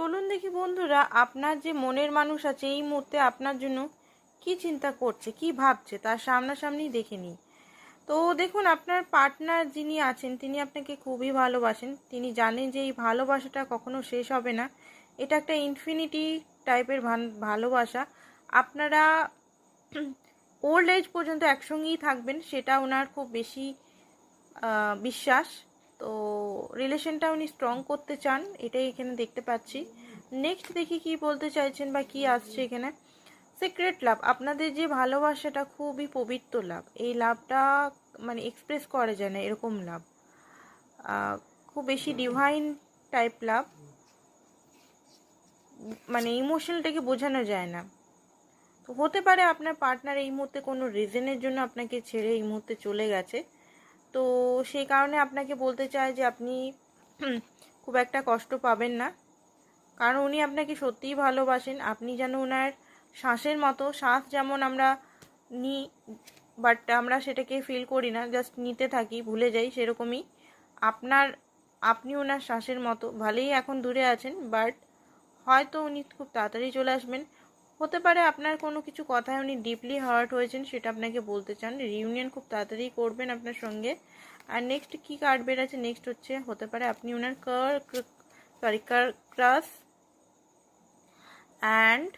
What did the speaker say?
চলুন দেখি বন্ধুরা, আপনার যে মনের মানুষ আছে এই মুহূর্তে আপনার জন্য কি চিন্তা করছে, কি ভাবছে, তার সামনাসামনি দেখে নিই। তো দেখুন, আপনার পার্টনার যিনি আছেন তিনি আপনাকে খুবই ভালোবাসেন। তিনি জানেন যে এই ভালোবাসাটা কখনো শেষ হবে না। এটা একটা ইনফিনিটি টাইপের ভালোবাসা। আপনারা ওল্ড এজ পর্যন্ত একসঙ্গেই থাকবেন, সেটা ওনার খুব বেশি বিশ্বাস। তো রিলেশনটা উনি স্ট্রং করতে চান, এটাই এখানে দেখতে পাচ্ছি। নেক্সট দেখি কি বলতে চাইছেন বা কি আসছে এখানে। সিক্রেট লাভ, আপনাদের যে ভালোবাসাটা খুবই পবিত্র লাভ। এই লাভটা মানে এক্সপ্রেস করা যায় না, এরকম লাভ। খুব বেশি ডিভাইন টাইপ লাভ, মানে ইমোশনালটাকে বোঝানো যায় না। তো হতে পারে আপনার পার্টনার এই মুহূর্তে কোনো রিজনের জন্য আপনাকে ছেড়ে এই মুহূর্তে চলে গেছে। তো সেই কারণে আপনাকে বলতে চাই যে আপনি খুব একটা কষ্ট পাবেন না, কারণ উনি আপনাকে সত্যিই ভালোবাসেন। আপনি যেন ওনার শ্বাসের মতো, শ্বাস যেমন আমরা নিই বাট আমরা সেটাকে ফিল করি না, জাস্ট নিতে থাকি, ভুলে যাই, সেরকমই আপনি ওনার শ্বাসের মতো। ভালোই এখন দূরে আছেন, বাট হয়তো উনি খুব তাড়াতাড়ি চলে আসবেন। হতে পারে আপনার কোনো কিছু কথায় উনি ডিপলি হার্ট হয়েছেন, সেটা আপনাকে বলতে চান। রিউনিয়ন খুব তাড়াতাড়ি করবেন আপনার সঙ্গে। আর নেক্সট কি কার্ড বের আছে, নেক্সট হচ্ছে হতে পারে আপনি ওনার ক্রাশ অ্যান্ড